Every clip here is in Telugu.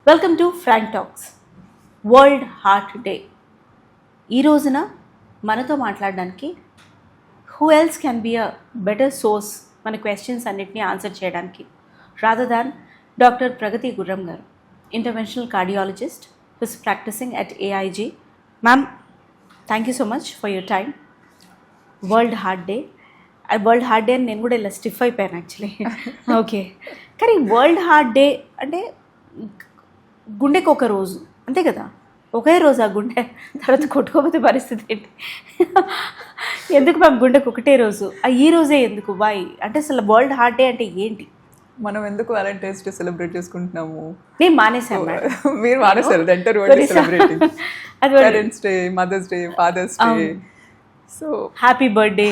Welcome to Frank Talks. World heart day. ఈ రోజున మనతో మాట్లాడడానికి who else can be a better source మన క్వశ్చన్స్ అన్నిటినీ ఆన్సర్ చేయడానికి rather than doctor Pragati Gurram garu, interventional cardiologist who's practicing at AIG. Ma'am, thank you so much for your time. World heart day అని నేను కూడా ఇలా స్టిఫ్ అయిపోయాను యాక్చువల్లీ. ఓకే, కానీ వరల్డ్ హార్ట్ డే అంటే గుండెకి ఒక రోజు అంతే కదా, ఒకే రోజు ఆ గుండె, తర్వాత కొట్టుకోకపోతే పరిస్థితి ఏంటి? ఎందుకు మ్యామ్ గుండెకి ఒకటే రోజు, ఈ రోజే ఎందుకు, వై అంటే అసలు వరల్డ్ హార్ట్ డే అంటే ఏంటి? మనం ఎందుకు వ్యాలంటైన్స్ డే సెలబ్రేట్ చేసుకుంటున్నాము? నేను మానేశాను. మీరు మానేశారు, enter world celebrating parents day, mother's day, father's day. So happy birthday,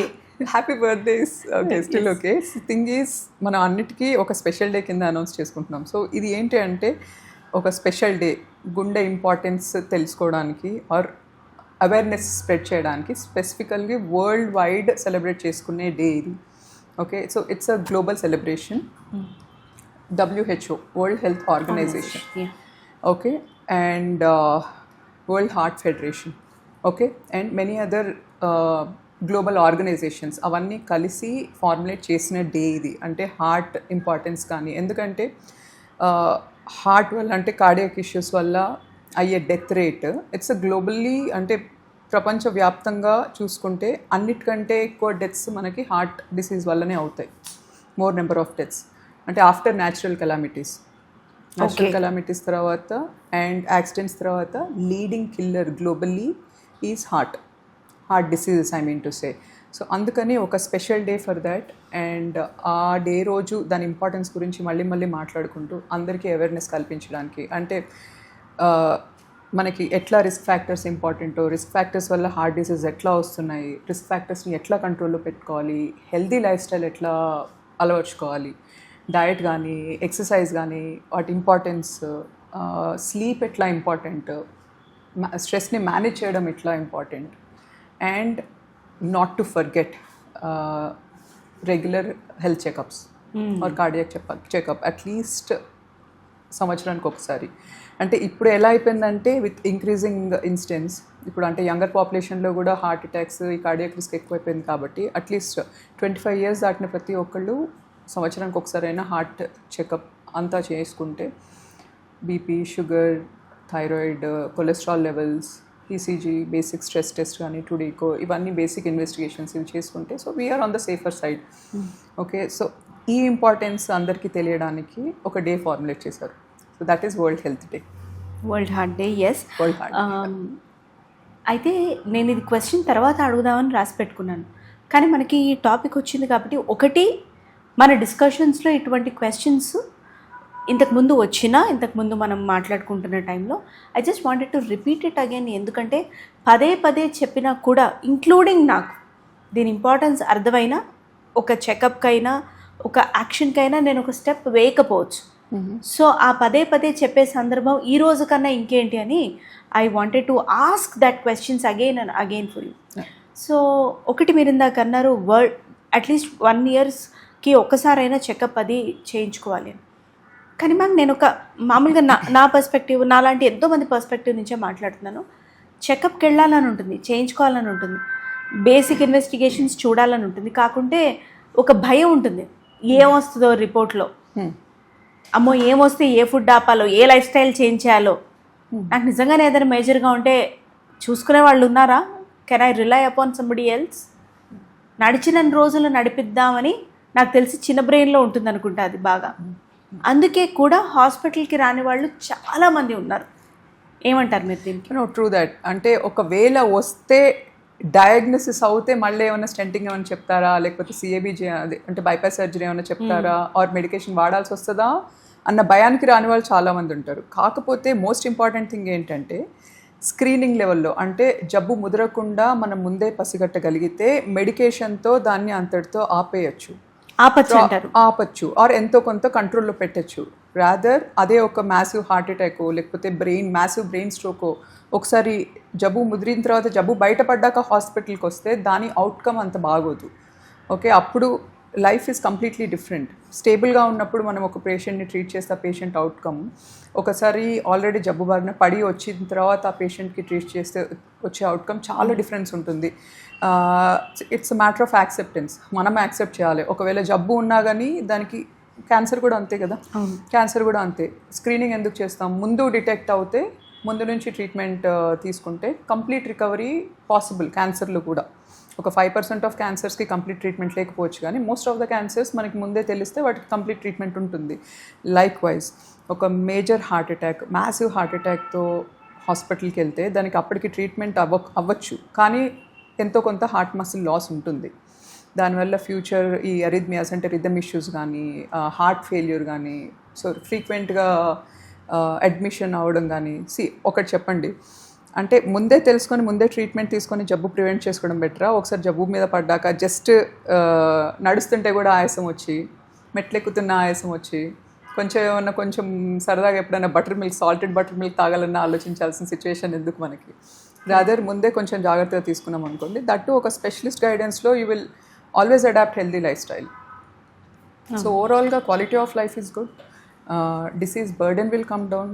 happy birthdays. Okay, still okay. Thing is మనం అన్నిటికీ ఒక స్పెషల్ డే కింద అనౌన్స్ చేసుకుంటున్నాం. సో ఇది ఏంటి అంటే ఒక స్పెషల్ డే, గుండె ఇంపార్టెన్స్ తెలుసుకోవడానికి ఆర్ అవేర్నెస్ స్ప్రెడ్ చేయడానికి స్పెసిఫికల్గా వరల్డ్ వైడ్ సెలబ్రేట్ చేసుకునే డే ఇది. Okay, so it's a global celebration. WHO, world health organization, okay, and world heart federation, okay, and many other global organisations అవన్నీ కలిసి ఫార్ములేట్ చేసిన డే ఇది. అంటే హార్ట్ ఇంపార్టెన్స్ కానీ, ఎందుకంటే హార్ట్ వల్ల అంటే కార్డియాక్ ఇష్యూస్ వల్ల అయ్యే డెత్ రేట్ ఇట్స్ గ్లోబల్లీ, అంటే ప్రపంచవ్యాప్తంగా చూసుకుంటే అన్నిటికంటే ఎక్కువ డెత్స్ మనకి హార్ట్ డిసీజ్ వల్లనే అవుతాయి. మోర్ నెంబర్ ఆఫ్ డెత్స్ అంటే ఆఫ్టర్ న్యాచురల్ కెలామిటీస్ తర్వాత అండ్ యాక్సిడెంట్స్ తర్వాత leading killer globally is heart diseases, I mean to say. So అందుకని ఒక special day for that. And ఆ డే రోజు దాని ఇంపార్టెన్స్ గురించి మళ్ళీ మాట్లాడుకుంటూ అందరికీ అవేర్నెస్ కల్పించడానికి, అంటే మనకి ఎట్లా రిస్క్ ఫ్యాక్టర్స్ ఇంపార్టెంటో, రిస్క్ ఫ్యాక్టర్స్ వల్ల హార్ట్ డిసీజ్ ఎట్లా వస్తున్నాయి, రిస్క్ ఫ్యాక్టర్స్ని ఎట్లా కంట్రోల్లో పెట్టుకోవాలి, హెల్దీ లైఫ్ స్టైల్ ఎట్లా అలవర్చుకోవాలి, డయట్ కానీ ఎక్సర్సైజ్ కానీ వాటి ఇంపార్టెన్స్, స్లీప్ ఎట్లా ఇంపార్టెంట్, స్ట్రెస్ని మేనేజ్ చేయడం ఎట్లా important, and not to forget regular health checkups or cardiac checkup at least సంవత్సరానికి ఒకసారి. అంటే ఇప్పుడు ఎలా అయిపోయిందంటే విత్ ఇంక్రీజింగ్ ఇన్సిడెన్స్, ఇప్పుడు అంటే యంగర్ పాపులేషన్లో కూడా హార్ట్ అటాక్స్, ఈ కార్డియాక్ రిస్క్ ఎక్కువైపోయింది. కాబట్టి అట్లీస్ట్ 25 years దాటిన ప్రతి ఒక్కళ్ళు సంవత్సరానికి ఒకసారైనా హార్ట్ చెకప్ అంతా చేసుకుంటే BP, sugar, thyroid, cholesterol levels, ECG, basic stress test కానీ, టుడీకో, ఇవన్నీ బేసిక్ ఇన్వెస్టిగేషన్స్ ఇవి చేసుకుంటే so we are on the safer side. Okay, so ఈ ఇంపార్టెన్స్ అందరికీ తెలియడానికి ఒక డే ఫార్ములేట్ చేశారు. So that is world health day, world heart day. Yes, world heart. అయితే నేను ఇది క్వశ్చన్ తర్వాత అడుగుదామని రాసి పెట్టుకున్నాను, కానీ మనకి ఈ టాపిక్ వచ్చింది కాబట్టి ఒకటి మన డిస్కషన్స్లో ఇటువంటి క్వశ్చన్స్ ఇంతకుముందు ఇంతకుముందు మనం మాట్లాడుకుంటున్న టైంలో I just wanted to repeat it again. ఎందుకంటే పదే చెప్పినా కూడా, ఇంక్లూడింగ్ నాకు దీని ఇంపార్టెన్స్ అర్థమైనా, ఒక చెకప్కైనా ఒక యాక్షన్కైనా నేను ఒక స్టెప్ వేయకపోవచ్చు. సో ఆ పదే చెప్పే సందర్భం ఈ రోజు కన్నా ఇంకేంటి అని I wanted to ask that questions again and again for you. So ఒకటి మీరు ఇందాక అన్నారు, అట్లీస్ట్ 1 yearకి ఒక్కసారైనా చెకప్ అది చేయించుకోవాలి అని. కానీ మ్యామ్ నేను ఒక మామూలుగా నా పర్స్పెక్టివ్, నాలాంటి ఎంతోమంది పర్స్పెక్టివ్ నుంచే మాట్లాడుతున్నాను. చెకప్కి వెళ్ళాలని ఉంటుంది, చేయించుకోవాలని ఉంటుంది, బేసిక్ ఇన్వెస్టిగేషన్స్ చూడాలని ఉంటుంది. కాకుంటే ఒక భయం ఉంటుంది, ఏమొస్తుందో రిపోర్ట్లో, అమ్మో ఏమొస్తే ఏ ఫుడ్ ఆపాలో, ఏ లైఫ్ స్టైల్ చేంజ్ చేయాలో. నాకు నిజంగానే ఏదైనా మేజర్గా ఉంటే చూసుకునే వాళ్ళు ఉన్నారా? Can I rely upon somebody else? నడిచిన రోజులు నడిపిద్దామని నాకు తెలిసి చిన్న బ్రెయిన్లో ఉంటుంది అనుకుంటా అది బాగా. అందుకే కూడా హాస్పిటల్కి రాని వాళ్ళు చాలామంది ఉన్నారు. ఏమంటారు మీరు దీనికి? No, true that. అంటే ఒకవేళ వస్తే డయాగ్నోసిస్ అవుతే మళ్ళీ ఏమైనా స్టెంటింగ్ ఏమైనా చెప్తారా, లేకపోతే సిఏబీజీ అంటే బైపాస్ సర్జరీ ఏమైనా చెప్తారా, ఆర్ మెడికేషన్ వాడాల్సి వస్తుందా అన్న భయానికి రాని వాళ్ళు చాలామంది ఉంటారు. కాకపోతే మోస్ట్ ఇంపార్టెంట్ థింగ్ ఏంటంటే స్క్రీనింగ్ లెవెల్లో, అంటే జబ్బు ముదరకుండా మనం ముందే పసిగట్టగలిగితే మెడికేషన్తో దాన్ని అంతటితో ఆపచ్చు ఆర్ ఎంతో కొంత కంట్రోల్లో పెట్టచ్చు. రాదర్ అదే ఒక మ్యాసివ్ హార్ట్ అటాక్ లేకపోతే మ్యాసివ్ బ్రెయిన్ స్ట్రోకో ఒకసారి జబ్బు ముదిరిన తర్వాత జబ్బు బయటపడ్డాక హాస్పిటల్కి వస్తే దాని అవుట్కమ్ అంత బాగోదు. ఓకే, అప్పుడు లైఫ్ ఈజ్ కంప్లీట్లీ డిఫరెంట్. స్టేబుల్గా ఉన్నప్పుడు మనం ఒక పేషెంట్ని ట్రీట్ చేస్తే ఆ పేషెంట్ అవుట్కమ్ ఒకసారి ఆల్రెడీ జబ్బు బారిన పడి వచ్చిన తర్వాత ఆ పేషెంట్కి ట్రీట్ చేస్తే వచ్చే అవుట్కమ్ చాలా డిఫరెన్స్ ఉంటుంది. It's a matter of acceptance. మనం యాక్సెప్ట్ చేయాలి. ఒకవేళ జబ్బు ఉన్నా కానీ దానికి క్యాన్సర్ కూడా అంతే కదా, క్యాన్సర్ కూడా అంతే. స్క్రీనింగ్ ఎందుకు చేస్తాం? ముందు డిటెక్ట్ అవుతే ముందు నుంచి ట్రీట్మెంట్ తీసుకుంటే కంప్లీట్ రికవరీ పాసిబుల్. క్యాన్సర్లు కూడా ఒక 5% ఆఫ్ క్యాన్సర్స్కి కంప్లీట్ ట్రీట్మెంట్ లేకపోవచ్చు, కానీ మోస్ట్ ఆఫ్ ద క్యాన్సర్స్ మనకి ముందే తెలిస్తే వాటికి కంప్లీట్ ట్రీట్మెంట్ ఉంటుంది. లైక్ వైజ్ ఒక major heart attack, massive heart అటాక్తో హాస్పిటల్కి వెళ్తే దానికి అప్పటికి ట్రీట్మెంట్ అవ్వచ్చు, కానీ ఎంతో కొంత హార్ట్ మసిల్ లాస్ ఉంటుంది. దానివల్ల ఫ్యూచర్ ఈ అరిథ్మియాస్ అంటే రిథమ్ ఇష్యూస్ కానీ, హార్ట్ ఫెయిల్యూర్ కానీ, సో ఫ్రీక్వెంట్గా అడ్మిషన్ అవ్వడం కానీ. ఒకటి చెప్పండి, అంటే ముందే తెలుసుకొని ముందే ట్రీట్మెంట్ తీసుకొని జబ్బు ప్రివెంట్ చేసుకోవడం బెటరా? ఒకసారి జబ్బు మీద పడ్డాక జస్ట్ నడుస్తుంటే కూడా ఆయాసం వచ్చి, మెట్లెక్కుతున్న ఆయాసం వచ్చి, కొంచెం సరదాగా ఎప్పుడైనా సాల్టెడ్ బటర్ మిల్క్ తాగాలన్నా ఆలోచించాల్సిన సిచ్యువేషన్ ఎందుకు మనకి? రాదర్ ముందే కొంచెం జాగ్రత్తగా తీసుకున్నాం అనుకోండి, దట్టు ఒక స్పెషలిస్ట్ గైడెన్స్లో you will always adapt healthy life style. So ఓవరాల్గా quality of life is good. Disease burden will come down,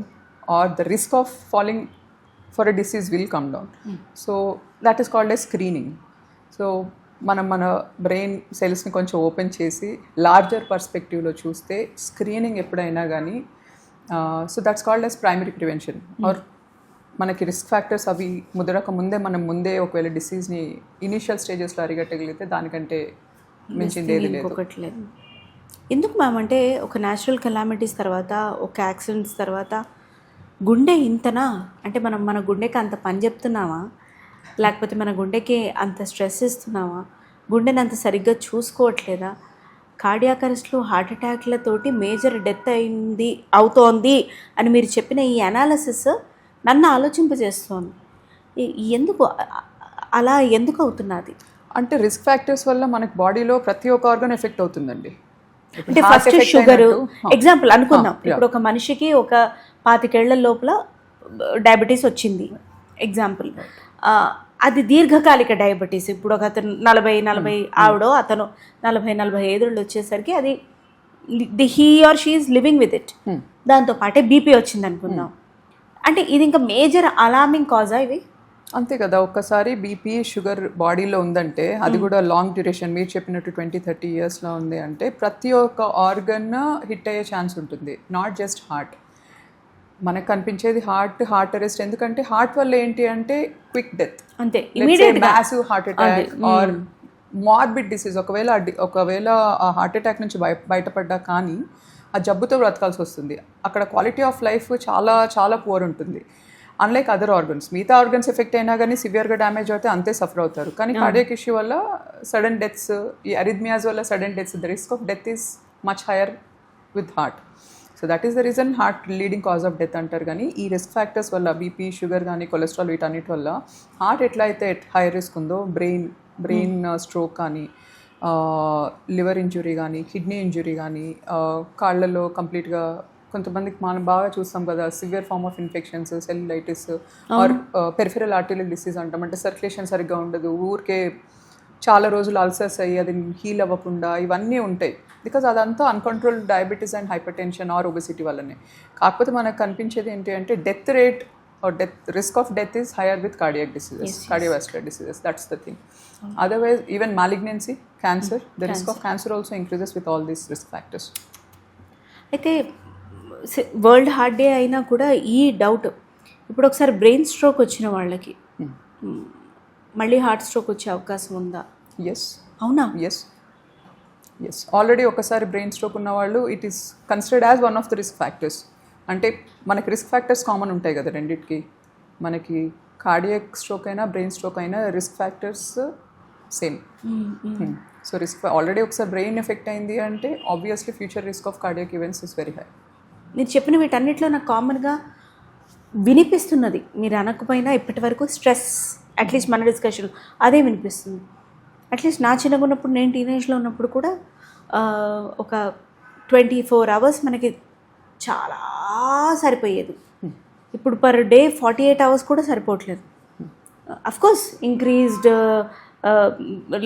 or the risk of falling for a disease will come down. So that is called as screening. So మన బ్రెయిన్ సెల్స్ని కొంచెం ఓపెన్ చేసి లార్జర్ పర్స్పెక్టివ్లో చూస్తే స్క్రీనింగ్ ఎప్పుడైనా కానీ, so that's called as primary prevention. Or మనకి రిస్క్ ఫ్యాక్టర్స్ అవి ముదరక ముందే మనం ముందే ఒకవేళ డిసీజ్ని ఇనీషియల్ స్టేజెస్లో అరిగట్టగలిగితే దానికంటే మించింది ఏది లేదు. ఎందుకు మ్యామ్ అంటే ఒక న్యాచురల్ కెలామిటీస్ తర్వాత, ఒక యాక్సిడెంట్స్ తర్వాత గుండె ఇంతనా అంటే మన గుండెకి అంత పని చెప్తున్నామా, లేకపోతే మన గుండెకి అంత స్ట్రెస్ ఇస్తున్నామా, గుండెని అంత సరిగ్గా చూసుకోవట్లేదా? కార్డియాక్ అరెస్ట్లు, హార్ట్ అటాక్లతోటి మేజర్ డెత్ అవుతోంది అని మీరు చెప్పిన ఈ అనాలిసిస్ నన్ను ఆలోచింపజేస్తోంది. ఎందుకు అలా ఎందుకు అవుతున్నది? అంటే రిస్క్ ఫ్యాక్టర్స్ వల్ల మనకి బాడీలో ప్రతి ఒక్క ఆర్గన్ ఎఫెక్ట్ అవుతుందండి. అంటే ఫస్ట్ షుగర్ ఎగ్జాంపుల్ అనుకుందాం. ఇప్పుడు ఒక మనిషికి ఒక 25 ఏళ్ల లోపల డయాబెటీస్ వచ్చింది ఎగ్జాంపుల్. అది దీర్ఘకాలిక డయాబెటీస్. ఇప్పుడు ఒక అతను 40 ఆవిడో అతను 40-45 వచ్చేసరికి అది he or she is living with it. దాంతో పాటే బీపీ వచ్చింది అనుకుందాం. అంటే ఇది ఇంకా మేజర్ అలార్మింగ్ కాజా ఇవి? అంతే కదా. ఒక్కసారి బీపీ షుగర్ బాడీలో ఉందంటే అది కూడా లాంగ్ డ్యూరేషన్, మీరు చెప్పినట్టు 20-30 ఇయర్స్లో ఉంది అంటే ప్రతి ఒక్క ఆర్గన్ హిట్ అయ్యే ఛాన్స్ ఉంటుంది. Not just heart. మనకు కనిపించేది హార్ట్ అరెస్ట్. ఎందుకంటే హార్ట్ వల్ల ఏంటి అంటే క్విక్ డెత్, అంతే, massive heart attack or morbid disease. ఒకవేళ ఆ హార్ట్ అటాక్ నుంచి బయటపడ్డా కానీ ఆ జబ్బుతో బ్రతకాల్సి వస్తుంది. అక్కడ క్వాలిటీ ఆఫ్ లైఫ్ చాలా చాలా పువర్ ఉంటుంది. అన్లైక్ అదర్ ఆర్గన్స్, మిగతా ఆర్గన్స్ ఎఫెక్ట్ అయినా కానీ సివియర్గా డ్యామేజ్ అవుతే అంతే సఫర్ అవుతారు. కానీ కార్డియాక్ ఇష్యూ వల్ల సడన్ డెత్స్, ఈ అరిథ్మియాస్ వల్ల sudden deaths, the risk of death is much higher with heart. So that is the reason heart leading cause of death అంటారు. కానీ ఈ రిస్క్ ఫ్యాక్టర్స్ వల్ల బీపీ, షుగర్ కానీ, కొలెస్ట్రాల్, వీటన్నిటి వల్ల హార్ట్ ఎట్లా అయితే హై రిస్క్ ఉందో బ్రెయిన్ స్ట్రోక్ కానీ, లివర్ ఇంజురీ కానీ, కిడ్నీ ఇంజురీ కానీ, కాళ్ళలో కంప్లీట్గా కొంతమందికి మనం బాగా చూస్తాం కదా, severe form of infections, cellulitis or peripheral arterial disease అంటాం. అంటే సర్క్యులేషన్ సరిగ్గా ఉండదు, ఊరికే చాలా రోజులు అల్సర్స్ అయ్యి అది హీల్ అవ్వకుండా ఇవన్నీ ఉంటాయి. బికాజ్ అదంతా uncontrolled diabetes and hypertension or obesity వల్లనే. కాకపోతే మనకు కనిపించేది ఏంటి అంటే death rate or risk of death is higher with cardiac diseases, cardiovascular diseases. That's the thing. Otherwise even malignancy, cancer, the risk of cancer also increases with all these risk factors. అయితే వరల్డ్ హార్ట్ డే అయినా కూడా ఈ డౌట్, ఇప్పుడు ఒకసారి బ్రెయిన్ స్ట్రోక్ వచ్చిన వాళ్ళకి మళ్ళీ హార్ట్ స్ట్రోక్ వచ్చే అవకాశం ఉందా? ఎస్. అవునా? ఎస్. ఆల్రెడీ ఒకసారి బ్రెయిన్ స్ట్రోక్ ఉన్న వాళ్ళు it is considered as one of the risk factors. అంటే మనకి రిస్క్ ఫ్యాక్టర్స్ కామన్ ఉంటాయి కదా రెండింటికి. మనకి కార్డియాక్ స్ట్రోక్ అయినా బ్రెయిన్ స్ట్రోక్ అయినా risk factors same. So risk already ఒకసారి బ్రెయిన్ ఎఫెక్ట్ అయింది అంటే obviously future risk of cardiac events is very high. మీరు చెప్పిన వీటన్నిటిలో నాకు కామన్గా వినిపిస్తున్నది, మీరు అనకపోయినా ఇప్పటి వరకు స్ట్రెస్, అట్లీస్ట్ మన డిస్కషన్ అదే వినిపిస్తుంది. అట్లీస్ట్ నా చిన్నగా ఉన్నప్పుడు, నేను టీనేజ్లో ఉన్నప్పుడు కూడా ఒక 24 hours మనకి చాలా సరిపోయేది. ఇప్పుడు పర్ డే 48 hours కూడా సరిపోవట్లేదు. అఫ్కోర్స్ ఇంక్రీజ్డ్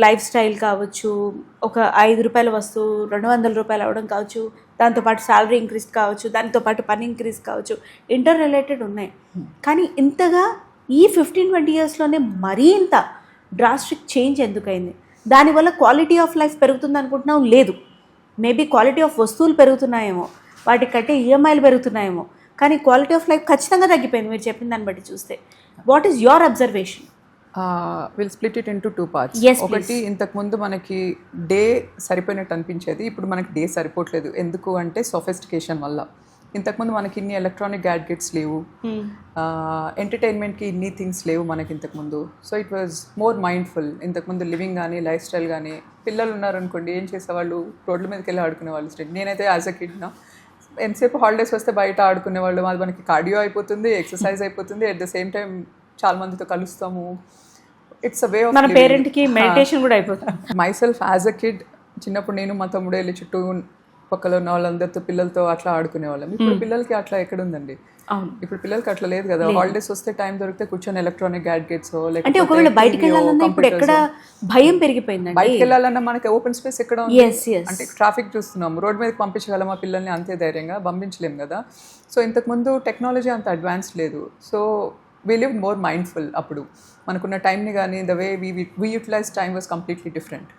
లైఫ్ స్టైల్ కావచ్చు, ఒక ₹5 వస్తువు ₹200 అవ్వడం కావచ్చు, దాంతోపాటు శాలరీ ఇంక్రీజ్ కావచ్చు, దాంతోపాటు పని ఇంక్రీజ్ కావచ్చు, ఇంటర్ రిలేటెడ్ ఉన్నాయి. కానీ ఇంతగా ఈ 15-20 ఇయర్స్లోనే మరీ ఇంత డ్రాస్టిక్ చేంజ్ ఎందుకైంది? దానివల్ల క్వాలిటీ ఆఫ్ లైఫ్ పెరుగుతుంది అనుకుంటున్నాం, లేదు. మేబీ క్వాలిటీ ఆఫ్ వస్తువులు పెరుగుతున్నాయేమో, వాటికి కట్టే ఈఎంఐలు పెరుగుతున్నాయేమో, కానీ క్వాలిటీ ఆఫ్ లైఫ్ ఖచ్చితంగా తగ్గిపోయింది మీరు చెప్పిన దాన్ని బట్టి చూస్తే. What is your observation? Will split it into 2 parts. Yes, ఒకటి, ఇంతకుముందు మనకి డే సరిపోయినట్టు అనిపించేది, ఇప్పుడు మనకి డే సరిపోవట్లేదు. ఎందుకు అంటే సొఫిస్టికేషన్ వల్ల. ఇంతకుముందు మనకి ఇన్ని ఎలక్ట్రానిక్ గ్యాడ్గెట్స్ లేవు, ఎంటర్టైన్మెంట్కి ఇన్ని థింగ్స్ లేవు మనకి ఇంతకుముందు. So it was more mindful. ఇంతకుముందు లివింగ్ కానీ లైఫ్ స్టైల్ కానీ, పిల్లలు ఉన్నారనుకోండి ఏం చేసేవాళ్ళు, రోడ్ల మీదకి వెళ్ళి ఆడుకునేవాళ్ళు. నేనైతే యాజ్ అ కిడ్నా ఎంతసేపు హాలిడేస్ వస్తే బయట ఆడుకునేవాళ్ళు. అది మనకి కార్డియో అయిపోతుంది, ఎక్సర్సైజ్ అయిపోతుంది, అట్ ద సేమ్ టైం చాలా మందితో కలుస్తాము. ఇట్స్ అ వే ఆఫ్ మన పేరెంట్కి మెడిటేషన్ కూడా అయిపోతుంది. My self as a kid, చిన్నప్పుడు నేను మా తమ్ముడు వెళ్ళి చుట్టూ పక్కలో ఉన్న వాళ్ళందరితో పిల్లలతో అట్లా ఆడుకునేవాళ్ళం. ఇప్పుడు పిల్లలకి అట్లా ఎక్కడుందండి? అవును, ఇప్పుడు పిల్లలకి అట్లా లేదు కదా. హాలిడేస్ వస్తే టైం దొరికితే కూర్చొని ఎలక్ట్రానిక్ గ్యాడ్గెట్స్, అంటే ఒకవేళ బయటికి వెళ్ళాలన్నా ఇప్పుడు ఎక్కడ భయం పెరిగిపోయిందండి. బయటకు వెళ్ళాలన్నా మనకి ఓపెన్ స్పేస్ ఎక్కడ ఉంది? Yes, yes. అంటే ట్రాఫిక్ చూస్తున్నాం, రోడ్ మీదకి పంపించగలమా పిల్లల్ని? అంతే ధైర్యంగా పంపించలేం కదా. సో ఇంతకుముందు టెక్నాలజీ అంత అడ్వాన్స్ లేదు. So we live more mindful. అప్పుడు మనకున్న టైంని కానీ the way we utilize time was completely different.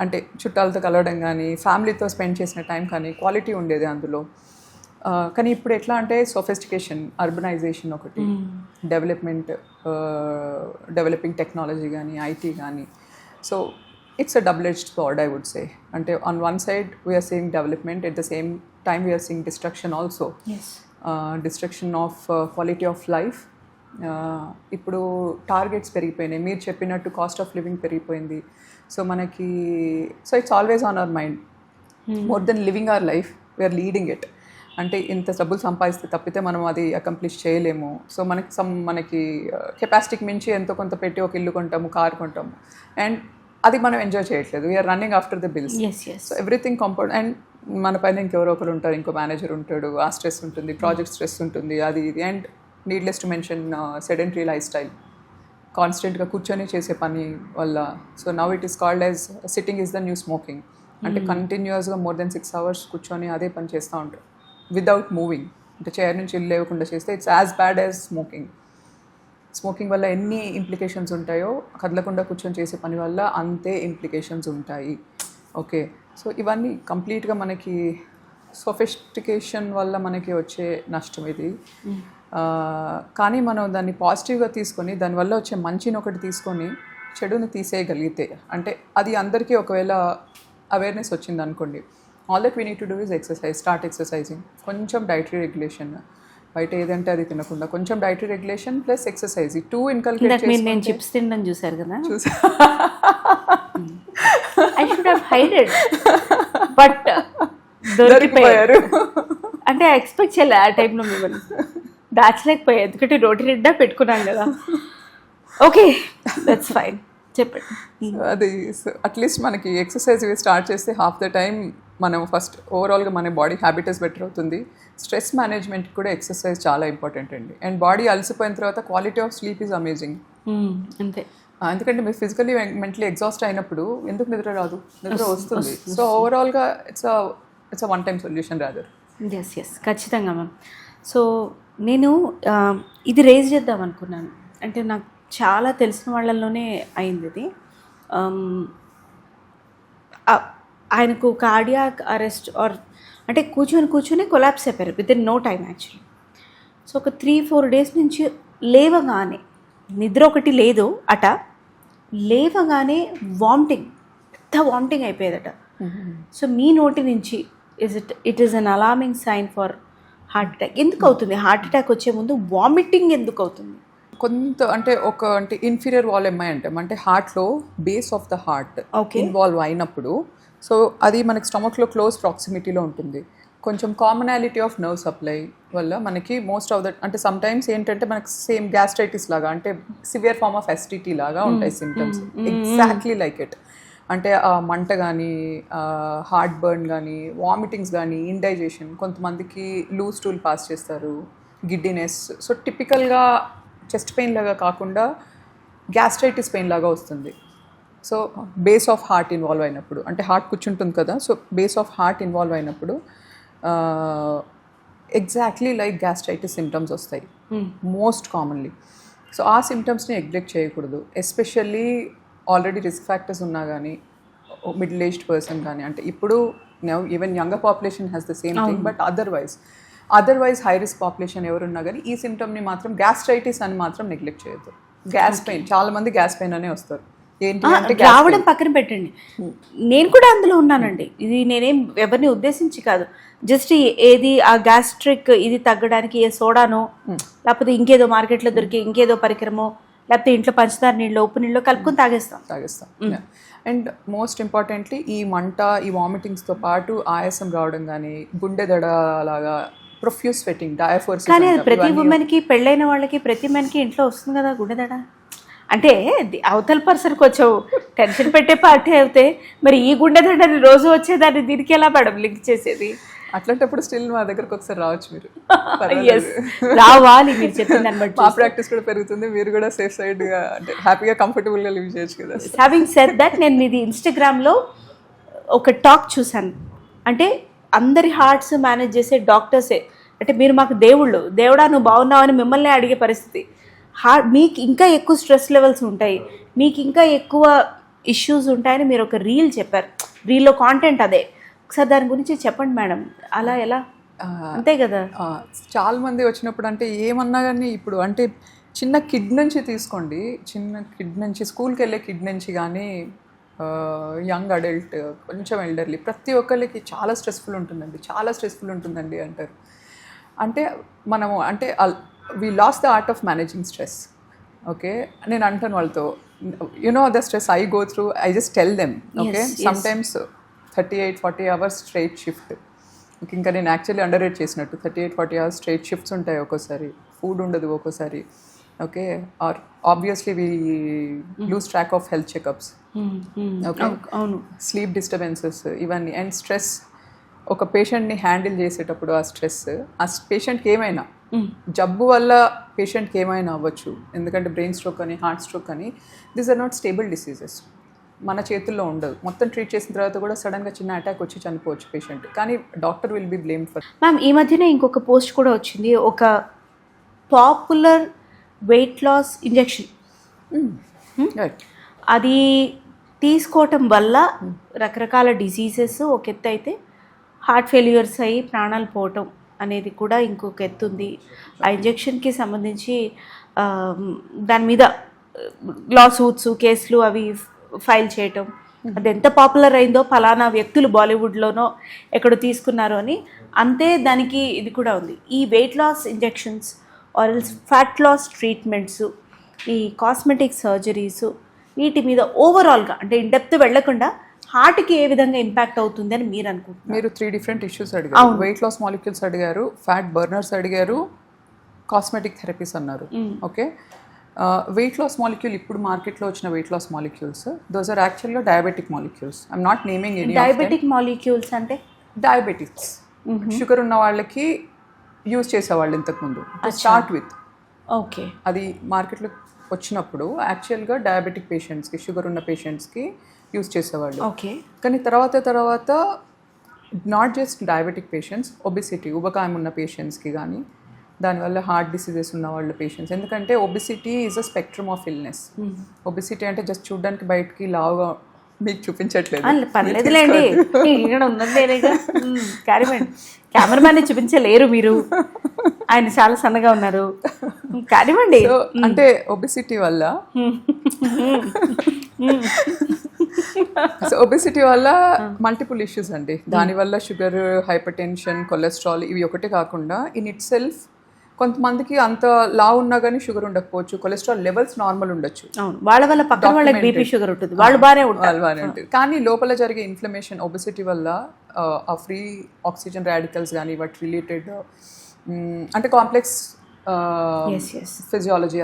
అంటే చుట్టాలతో కలవడం కానీ, ఫ్యామిలీతో స్పెండ్ చేసిన టైం కానీ క్వాలిటీ ఉండేది అందులో. కానీ ఇప్పుడు ఎట్లా అంటే సొఫిస్టికేషన్, అర్బనైజేషన్ ఒకటి, డెవలపింగ్ టెక్నాలజీ కానీ, ఐటీ కానీ. So it's a double edged sword, I would say. అంటే on one side we are seeing development, at the same time we are seeing destruction also. Destruction of quality of life. ఇప్పుడు టార్గెట్స్ పెరిగిపోయినాయి, మీరు చెప్పినట్టు కాస్ట్ ఆఫ్ లివింగ్ పెరిగిపోయింది. సో మనకి, so it's always on our mind. More than living our life, we are leading it. అంటే ఇంత డబ్బులు సంపాదిస్తే తప్పితే మనం అది అకంప్లిష్ చేయలేము. సో మనకి కెపాసిటీకి మించి ఎంతో కొంత పెట్టి ఒక ఇల్లు కొంటాము, కార్ కొంటాము, అండ్ అది మనం ఎంజాయ్ చేయట్లేదు. We are running after the bills. So everything compound. And మన పైన ఇంకెవరో ఒకరు ఉంటారు, ఇంకో మేనేజర్ ఉంటాడు, ఆ స్ట్రెస్ ఉంటుంది, ప్రాజెక్ట్ స్ట్రెస్ ఉంటుంది, అది ఇది. And needless to mention sedentary life style, కాన్స్టెంట్గా కూర్చొని చేసే పని వల్ల. So now it is called as sitting is the new smoking. అంటే కంటిన్యూస్గా మోర్ దెన్ 6 hours కూర్చొని అదే పని చేస్తూ ఉంటారు వితౌట్ మూవింగ్. అంటే చైర్ నుంచి లేవకుండా చేస్తే it's as bad as smoking. Smoking వల్ల ఎన్ని ఇంప్లికేషన్స్ ఉంటాయో, కదలకుండా కూర్చొని చేసే పని వల్ల అంతే ఇంప్లికేషన్స్ ఉంటాయి. ఓకే, సో ఇవన్నీ కంప్లీట్గా మనకి సొఫిస్టికేషన్ వల్ల మనకి వచ్చే నష్టం ఇది. కానీ మనం దాన్ని పాజిటివ్గా తీసుకొని, దానివల్ల వచ్చే మంచిని ఒకటి తీసుకొని చెడుని తీసేయగలిగితే, అంటే అది అందరికీ ఒకవేళ అవేర్నెస్ వచ్చింది అనుకోండి, all that we need to do is exercise, start exercising. కొంచెం డైటరీ రెగ్యులేషన్, బయట ఏదంటే అది తినకుండా కొంచెం dietary regulation plus exercise, 2 inculcate చేసి. నేను చిప్స్ తినడం చూసారు కదా, I should have hided, but దొరికిపోయారు. అంటే ఎక్స్పెక్ట్ చేయలే ఆ టైంలో మిమ్మల్ని దాచలేకపోయా, ఎందుకంటే రోటీ నిండా పెట్టుకున్నాం కదా. ఓకే, దట్స్ ఫైన్, చెప్పండి. అది అట్లీస్ట్ మనకి ఎక్సర్సైజ్ స్టార్ట్ చేస్తే హాఫ్ ద టైం మనం ఫస్ట్ ఓవరాల్గా మన బాడీ హ్యాబిటస్ బెటర్ అవుతుంది. స్ట్రెస్ మేనేజ్మెంట్ కూడా ఎక్సర్సైజ్ చాలా ఇంపార్టెంట్ అండి. అండ్ బాడీ అలసిపోయిన తర్వాత quality of sleep is amazing. అంతే, ఎందుకంటే మీరు ఫిజికల్లీ మెంటలీ ఎగ్జాస్ట్ అయినప్పుడు ఎందుకు నిద్ర రాదు? నిద్ర వస్తుంది. సో ఓవరాల్గా it's a one time solution rather. Yes ఖచ్చితంగా మ్యామ్. సో నేను ఇది రేజ్ చేద్దాం అనుకున్నాను. అంటే నాకు చాలా తెలిసిన వాళ్ళల్లోనే అయింది ఇది. ఆయనకు కార్డియాక్ అరెస్ట్ ఆర్ అంటే కూర్చొని కొలాప్స్ అయిపోయారు within no time actually. So ఒక 3-4 days నుంచి లేవగానే, నిద్ర ఒకటి లేదు అట, లేవగానే వామిటింగ్, పెద్ద వామిటింగ్ అయిపోయేదట. సో మీ నోటి నుంచి it is an alarming sign for heart attack. ఎందుకు అవుతుంది హార్ట్ అటాక్ వచ్చే ముందు వామిటింగ్ ఎందుకు అవుతుంది? కొంత అంటే ఇన్ఫీరియర్ వాల్ ఎంఐ అంటే హార్ట్లో base of the heart involve అయినప్పుడు, సో అది మనకి స్టమక్లో క్లోజ్ ప్రాక్సిమిటీలో ఉంటుంది. కొంచెం కామనాలిటీ ఆఫ్ నర్వ్ సప్లై వల్ల మనకి మోస్ట్ ఆఫ్ దట్, అంటే సమ్ టైమ్స్ ఏంటంటే మనకి సేమ్ గ్యాస్ట్రైటిస్ లాగా, అంటే సివియర్ ఫార్మ్ ఆఫ్ ఎస్టిటీ లాగా ఉంటాయి సిమ్టమ్స్, ఎగ్జాక్ట్లీ లైక్ ఇట్. అంటే మంట కానీ, హార్ట్ బర్న్ కానీ, వామిటింగ్స్ కానీ, ఇండైజెషన్, కొంతమందికి లూజ్ స్టూల్ పాస్ చేస్తారు, గిడ్డినెస్. సో టిపికల్గా చెస్ట్ పెయిన్ లాగా కాకుండా గ్యాస్ట్రైటిస్ పెయిన్ లాగా వస్తుంది. So base of heart involve అయినప్పుడు, అంటే హార్ట్ కూర్చుంటుంది కదా, so base of heart involve అయినప్పుడు ఎగ్జాక్ట్లీ లైక్ గ్యాస్ట్రైటిస్ సిమ్టమ్స్ వస్తాయి మోస్ట్ కామన్లీ. సో ఆ సిమ్టమ్స్ని నెగ్లెక్ట్ చేయకూడదు. ఎస్పెషల్లీ ఆల్రెడీ రిస్క్ ఫ్యాక్టర్స్ ఉన్నా కానీ, మిడిల్ ఏజ్డ్ పర్సన్ కానీ, అంటే ఇప్పుడు even younger population has the same thing, but otherwise high risk population ఎవరున్నా కానీ ఈ సిమ్టమ్ని మాత్రం గ్యాస్ట్రైటిస్ అని మాత్రం నెగ్లెక్ట్ చేయొద్దు. గ్యాస్ పెయిన్, చాలా మంది గ్యాస్ పెయిన్ అనే వస్తారు. ఏంటి అంటే రావడం పక్కన పెట్టండి, నేను కూడా అందులో ఉన్నానండి. ఇది నేనేం ఎవరిని ఉద్దేశించి కాదు, జస్ట్ ఏది ఆ గ్యాస్ట్రిక్ ఇది తగ్గడానికి ఏ సోడానో లేకపోతే ఇంకేదో మార్కెట్లో దొరికే ఇంకేదో పరికరమో లేకపోతే ఇంట్లో పంచదార నీళ్ళు ఉప్పు నీళ్ళు కలుపుకొని తాగేస్తాం. అండ్ మోస్ట్ ఇంపార్టెంట్లీ ఈ మంట, ఈ వామిటింగ్స్తో పాటు ఆయాసం రావడం కానీ, గుండె దడ లాగా, ప్రొఫ్యూస్ స్వెటింగ్, డయాఫోర్సిస్. కానీ అది ప్రతి ఉమెన్కి, పెళ్ళైన వాళ్ళకి ప్రతి మెన్కి ఇంట్లో వస్తుంది కదా గుండె దడ. అంటే అవతల పర్సన్కి కొంచెం టెన్షన్ పెట్టే పార్టీ అయితే మరి ఈ గుండె దడని రోజు వచ్చేదాన్ని దీనికి ఎలా మేడం లింక్ చేసేది? అట్లాంటప్పుడు స్టిల్ మా దగ్గరకు ఒకసారి రావచ్చు మీరు. రావాలి, మీరు చెప్పిన దాన్ని బట్టి మా ప్రాక్టీస్ కూడా పెరుగుతుంది, మీరు కూడా సేఫ్ సైడ్గా అంటే హ్యాపీగా కంఫర్టబుల్గా లివ్ చేయొచ్చు కదా. హ్యావింగ్ సెడ్ దట్, నేను మీది ఇన్స్టాగ్రామ్లో ఒక టాక్ చూశాను. అంటే అందరి హార్ట్స్ మేనేజ్ చేసే డాక్టర్సే, అంటే మీరు మాకు దేవుడా నువ్వు బాగున్నావు అని మిమ్మల్ని అడిగే పరిస్థితి. మీకు ఇంకా ఎక్కువ స్ట్రెస్ లెవెల్స్ ఉంటాయి, మీకు ఇంకా ఎక్కువ ఇష్యూస్ ఉంటాయని మీరు ఒక రీల్ చెప్పారు. రీల్లో కాంటెంట్ అదే. ఒకసారి దాని గురించి చెప్పండి మేడం. అలా ఎలా? అంతే కదా, చాలా మంది వచ్చినప్పుడు అంటే ఏమన్నా కానీ ఇప్పుడు అంటే చిన్న కిడ్ నుంచి తీసుకోండి, చిన్న కిడ్ నుంచి, స్కూల్కి వెళ్ళే కిడ్ నుంచి కానీ యంగ్ అడల్ట్, కొంచెం ఎల్డర్లీ, ప్రతి ఒక్కరికి చాలా స్ట్రెస్ఫుల్ ఉంటుందండి అంటారు. అంటే మనము అంటే we lost the art of managing stress. Okay, నేను అంటాను వాళ్ళతో, the stress I go through, I just tell them. Okay, sometimes 38-40 hours straight shift. ఇంకా నేను యాక్చువల్లీ అండర్ రేట్ చేసినట్టు 38-40 hours స్ట్రైట్ షిఫ్ట్స్ ఉంటాయి, ఒక్కోసారి ఫుడ్ ఉండదు, ఒక్కోసారి okay, or obviously we lose track of health checkups. Okay, అవును, స్లీప్ డిస్టర్బెన్సెస్ ఇవన్నీ. అండ్ స్ట్రెస్, ఒక పేషెంట్ని హ్యాండిల్ చేసేటప్పుడు ఆ స్ట్రెస్, ఆ పేషెంట్కి ఏమైనా జబ్బు వల్ల పేషెంట్కి ఏమైనా అవ్వచ్చు, ఎందుకంటే బ్రెయిన్ స్ట్రోక్ అని, హార్ట్ స్ట్రోక్ అని, these are not stable diseases, మన చేతుల్లో ఉండదు. మొత్తం ట్రీట్ చేసిన తర్వాత కూడా సడన్గా చిన్న అటాక్ వచ్చి చనిపోవచ్చు పేషెంట్, కానీ doctor will be blamed for. Ma'am, ఈ మధ్యనే ఇంకొక పోస్ట్ కూడా వచ్చింది, ఒక పాపులర్ వెయిట్ లాస్ ఇంజెక్షన్, అది తీసుకోవటం వల్ల రకరకాల డిసీజెస్ ఒక ఎత్తు అయితే, హార్ట్ ఫెయిల్యూర్స్ అయ్యి ప్రాణాలు పోవటం అనేది కూడా ఇంకొక ఎత్తు ఉంది. ఆ ఇంజెక్షన్కి సంబంధించి దాని మీద లా సూట్స్, కేసులు అవి ఫైల్ చేయటం, అది ఎంత పాపులర్ అయిందో, ఫలానా వ్యక్తులు బాలీవుడ్లోనో ఎక్కడో తీసుకున్నారు అని. అంతే దానికి ఇది కూడా ఉంది. ఈ weight loss injections or else fat loss treatments, ఈ కాస్మెటిక్ సర్జరీస్, వీటి మీద ఓవరాల్గా అంటే ఇన్ డెప్త్ వెళ్లకుండా హార్ట్కి ఏ విధంగా ఇంపాక్ట్ అవుతుంది అని మీరు అనుకుంటున్నారు? మీరు 3 డిఫరెంట్ ఇష్యూస్ అడిగారు. వెయిట్ లాస్ మాలిక్యూల్స్ అడిగారు, ఫ్యాట్ బర్నర్స్ అడిగారు, కాస్మెటిక్ థెరపీస్ అన్నారు. ఓకే, వెయిట్ లాస్ మాలిక్యూల్, ఇప్పుడు మార్కెట్లో వచ్చిన weight loss molecules, those are యాక్చువల్గా diabetic molecules. I'm not naming any. Diabetic molecules అంటే డయాబెటిక్స్, షుగర్ ఉన్న వాళ్ళకి యూజ్ చేసేవాళ్ళు ఇంతకుముందు, స్టార్ట్ విత్. ఓకే, అది మార్కెట్లో వచ్చినప్పుడు యాక్చువల్గా డయాబెటిక్ పేషెంట్స్కి, షుగర్ ఉన్న పేషెంట్స్కి యూజ్ చేసేవాళ్ళు. ఓకే, కానీ తర్వాత not just diabetic patients, obesity, ఉబకాయం ఉన్న పేషెంట్స్కి కానీ, దానివల్ల హార్ట్ డిసీజెస్ ఉన్న వాళ్ళ పేషెంట్స్, ఎందుకంటే obesity is a spectrum of illness. Obesity అంటే జస్ట్ చూడడానికి బయటికి లావుగా మీకు చూపించట్లేదు, పర్లేదులేండి, ఇక్కడ ఉన్నది కెమెరామ్యాన్ చూపించలేరు మీరు, ఆయన చాలా సన్నగా ఉన్నారు, కానివ్వండి. అంటే ఒబిసిటీ వల్ల ఒబిసిటీ వల్ల మల్టిపుల్ ఇష్యూస్ అండి. దానివల్ల షుగర్, హైపర్ టెన్షన్, కొలెస్ట్రాల్, ఇవి ఒకటే కాకుండా ఇన్ ఇట్ సెల్ఫ్ కొంతమందికి అంత లావు ఉన్నా కానీ షుగర్ ఉండకపోవచ్చు, కొలెస్ట్రాల్ లెవెల్స్ నార్మల్ ఉండొచ్చు, వాళ్ళ వల్ల పక్కన వాళ్ళకి బీపీ షుగర్ ఉంటుంది, వాళ్ళు బాగానే ఉంటుంది. కానీ లోపల జరిగే ఇన్ఫ్లమేషన్, ఒబిసిటీ వల్ల ఆ ఫ్రీ ఆక్సిజన్ రాడికల్స్ కానీ, వాటి రిలేటెడ్ అంటే కాంప్లెక్స్ ఫిజియాలజీ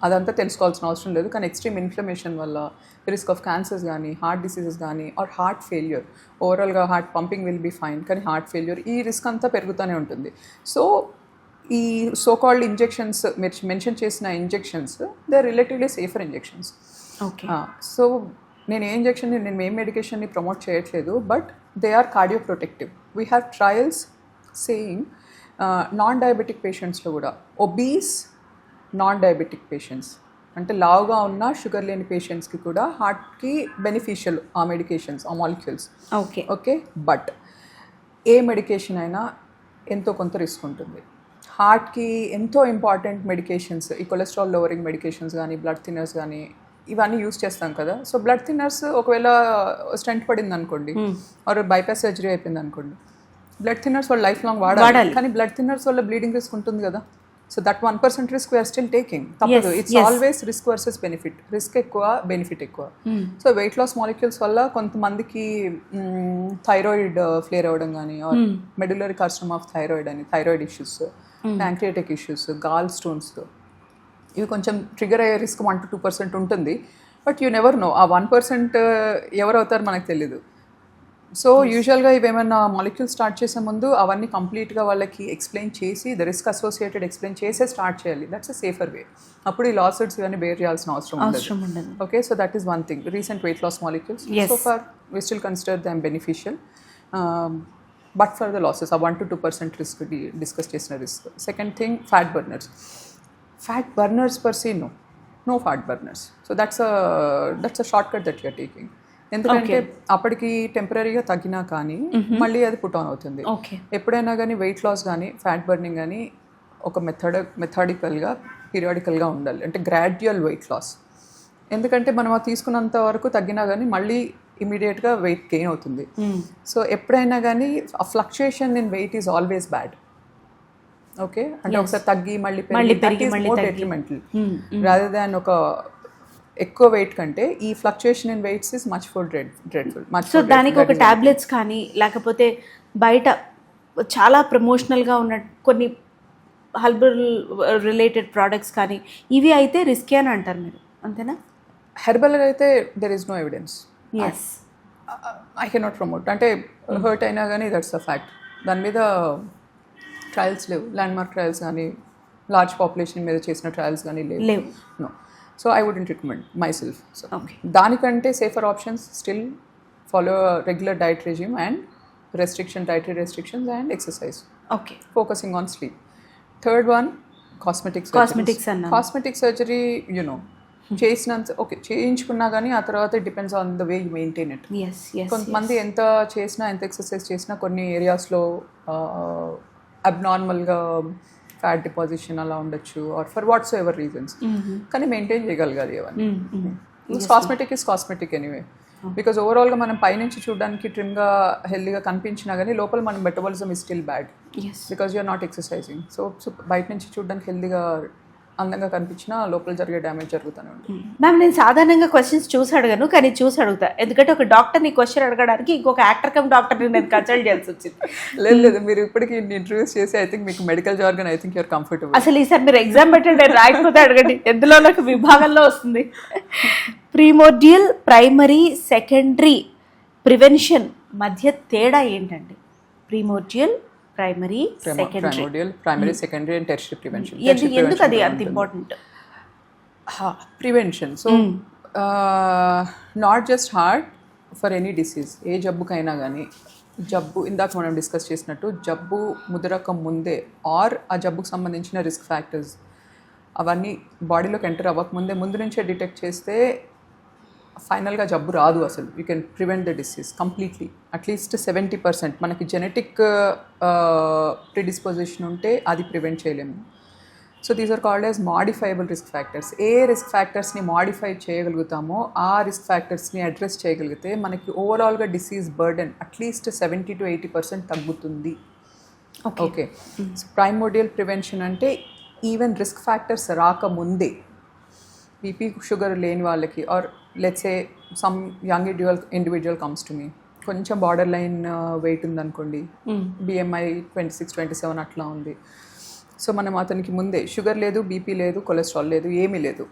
అదంతా తెలుసుకోవాల్సిన అవసరం లేదు. కానీ ఎక్స్ట్రీమ్ ఇన్ఫ్లమేషన్ వల్ల రిస్క్ ఆఫ్ క్యాన్సర్స్ కానీ, హార్ట్ డిసీజెస్ కానీ, ఆర్ హార్ట్ ఫెయిల్యూర్, ఓవరాల్గా heart pumping will be fine, కానీ హార్ట్ ఫెయిల్యూర్, ఈ రిస్క్ అంతా పెరుగుతూనే ఉంటుంది. సో ఈ సో కాల్డ్ ఇంజెక్షన్స్ మీరు మెన్షన్ చేసిన injections they are relatively safer injections. Okay. So నేను ఏ ఇంజెక్షన్ నేను ఏ మెడికేషన్ని ప్రమోట్ చేయట్లేదు, but they are cardio protective. We have trials saying non diabetic పేషెంట్స్లో కూడా ఒబీస్ నాన్ డయాబెటిక్ పేషెంట్స్ అంటే లావుగా ఉన్న షుగర్ లేని పేషెంట్స్కి కూడా హార్ట్కి బెనిఫిషియల్ ఆ మెడికేషన్స్ ఆ మాలిక్యూల్స్. ఓకే. ఓకే, బట్ ఏ మెడికేషన్ అయినా ఎంతో కొంత రిస్క్ ఉంటుంది. హార్ట్కి ఎంతో ఇంపార్టెంట్ మెడికేషన్స్ ఈ కొలెస్ట్రాల్ లోవరింగ్ మెడికేషన్స్ కానీ బ్లడ్ థిన్నర్స్ కానీ ఇవన్నీ యూస్ చేస్తాం కదా. సో బ్లడ్ థిన్నర్స్ ఒకవేళ స్టెంట్ పడింది అనుకోండి ఆర్ బైపాస్ సర్జరీ అయిపోయింది అనుకోండి, బ్లడ్ థిన్నర్స్ వాళ్ళు లైఫ్ లాంగ్ వాడాలి. కానీ బ్లడ్ థిన్నర్స్ వల్ల బ్లీడింగ్ రిస్క్ ఉంటుంది కదా. So that 1% risk we are still taking. తప్పదు. It's always risk versus benefit. Risk ఎక్కువ, బెనిఫిట్ ఎక్కువ. సో వెయిట్ లాస్ మాలిక్యూల్స్ వల్ల కొంతమందికి థైరాయిడ్ ఫ్లేర్ అవ్వడం కానీ or medullary carcinoma of thyroid అని thyroid issues, pancreatic issues, gall stones ఇవి కొంచెం ట్రిగర్ అయ్యే రిస్క్ 1 to 2% ఉంటుంది. బట్ యూ నెవర్ నో ఆ 1% ఎవరు అవుతారు మనకు తెలీదు. సో యూజువల్గా ఇవేమైనా మాలిక్యూల్ స్టార్ట్ చేసే ముందు అవన్నీ కంప్లీట్గా వాళ్ళకి ఎక్స్ప్లెయిన్ చేసి ద రిస్క్ అసోసియేటెడ్ ఎక్స్ప్లెయిన్ చేసే స్టార్ట్ చేయాలి. That's a safer way. అప్పుడు ఈ లాసెట్స్ ఇవన్నీ బేర్ చేయాల్సిన అవసరం ఉండదు. Okay, so that is one thing. Recent weight loss molecules so far we still consider them beneficial, but for the losses ఆ 1 to 2% రిస్క్ డిస్కస్ చేసిన risk. Second thing fat burners. Fat burners per se, no fat burners. So that's a shortcut that you're taking. ఎందుకంటే అప్పటికి టెంపరీగా తగ్గినా కానీ మళ్ళీ అది పుట్ ఆన్ అవుతుంది. ఎప్పుడైనా కానీ వెయిట్ లాస్ కానీ ఫ్యాట్ బర్నింగ్ కానీ ఒక మెథడికల్గా పీరియాడికల్గా ఉండాలి. అంటే గ్రాడ్యువల్ వెయిట్ లాస్. ఎందుకంటే మనం అది తీసుకున్నంత వరకు తగ్గినా కానీ మళ్ళీ ఇమీడియట్గా వెయిట్ గెయిన్ అవుతుంది. సో ఎప్పుడైనా కానీ ఆ fluctuation in weight is always bad. Okay, అంటే ఒకసారి తగ్గి మళ్ళీ డెట్రిమెంటల్ రాదర్ దాన్ ఒక ఎక్కువ వెయిట్ కంటే ఈ fluctuation in weights is much four dreadful. So దానికి ఒక టాబ్లెట్స్ కానీ లేకపోతే బయట చాలా ప్రమోషనల్గా ఉన్న కొన్ని హెర్బల్ రిలేటెడ్ ప్రోడక్ట్స్ కానీ ఇవి అయితే రిస్కీ అని అంటారు మీరు, అంతేనా? హెర్బల్ అయితే there is no evidence. I cannot promote. అంటే హర్ట్ అయినా కానీ దట్స్ అ ఫ్యాక్ట్. దాని మీద ట్రయల్స్ లేవు, ల్యాండ్మార్క్ ట్రయల్స్ కానీ లార్జ్ పాపులేషన్ మీద చేసిన ట్రయల్స్ కానీ లేవు. No. So I wouldn't recommend myself. So దానికంటే safer options still follow regular diet resume and dietary restrictions and exercise. Okay, focusing on sleep. Third one cosmetic surgery. You know చేసినంత ఓకే చేయించుకున్నా కానీ ఆ తర్వాత it depends on the way you maintain it. కొంతమంది ఎంత చేసినా ఎంత ఎక్సర్సైజ్ చేసినా కొన్ని ఏరియాస్లో అబ్నార్మల్గా ఫ్యాట్ డిపాజిషన్ అలా ఉండొచ్చు or for what's ever reasons. కానీ మెయింటైన్ చేయగలగాలి అవన్నీ. Cosmetic is cosmetic anyway. Because ఓవరాల్గా మనం పైనుంచి చూడడానికి ట్రిమ్గా హెల్దీగా కనిపించినా కానీ లోపల మన metabolism is still bad because you're not exercising. సో బయట నుంచి చూడడానికి హెల్దీగా అందంగా కనిపించినా లోపల జరిగే డ్యామేజ్ జరుగుతూనే ఉంటుంది. మ్యామ్, నేను సాధారణంగా క్వశ్చన్స్ చూసి అడగను, కానీ చూసి అడుగుతా. ఎందుకంటే ఒక డాక్టర్ని క్వశ్చన్ అడగడానికి ఇంకొక యాక్టర్ కమ్ డాక్టర్ని నేను కన్సల్ట్ చేయాల్సి వచ్చింది. లేదు, మీరు ఇప్పటికి ఇంట్రడ్యూస్ చేసి ఐ థింక్ మీకు medical jargon I think you're comfortable. అసలు ఈసారి మీరు ఎగ్జామ్ పెట్టండి, రాయకపోతే అడగండి, ఎందులో నాకు విభాగంలో వస్తుంది. ప్రీమోర్డియల్, ప్రైమరీ, సెకండరీ ప్రివెన్షన్ మధ్య తేడా ఏంటండి? Primordial, primary, secondary and tertiary prevention. ఎందుకు అది అంత important? Prevention. So not just heart, for any disease. ఏ జబ్బుకైనా కానీ ఇందాక మనం డిస్కస్ చేసినట్టు జబ్బు ముదరక ముందే ఆర్ ఆ జబ్బుకు సంబంధించిన రిస్క్ ఫ్యాక్టర్స్ అవన్నీ బాడీలోకి ఎంటర్ అవ్వకముందే ముందు నుంచే డిటెక్ట్ చేస్తే ఫైనల్గా జబ్బు రాదు. అసలు you can prevent the disease completely. At least 70% మనకి జెనెటిక్ ప్రిడిస్పోజిషన్ ఉంటే అది ప్రివెంట్ చేయలేము. So these are called as modifiable risk factors. ఏ రిస్క్ ఫ్యాక్టర్స్ని మాడిఫై చేయగలుగుతామో ఆ రిస్క్ ఫ్యాక్టర్స్ని అడ్రస్ చేయగలిగితే మనకి ఓవరాల్గా డిసీజ్ బర్డెన్ అట్లీస్ట్ 70 to 80% తగ్గుతుంది. ఓకే, సో ప్రైమోర్డియల్ ప్రివెన్షన్ అంటే ఈవెన్ రిస్క్ ఫ్యాక్టర్స్ రాకముందే బీపీ షుగర్ లేని వాళ్ళకి or let's say some young individual comes to me, కొంచెం బార్డర్ లైన్ వెయిట్ ఉందనుకోండి, BMI 26-27 అట్లా ఉంది. సో మనం అతనికి ముందే షుగర్ లేదు, బీపీ లేదు, కొలెస్ట్రాల్ లేదు, ఏమీ లేదు.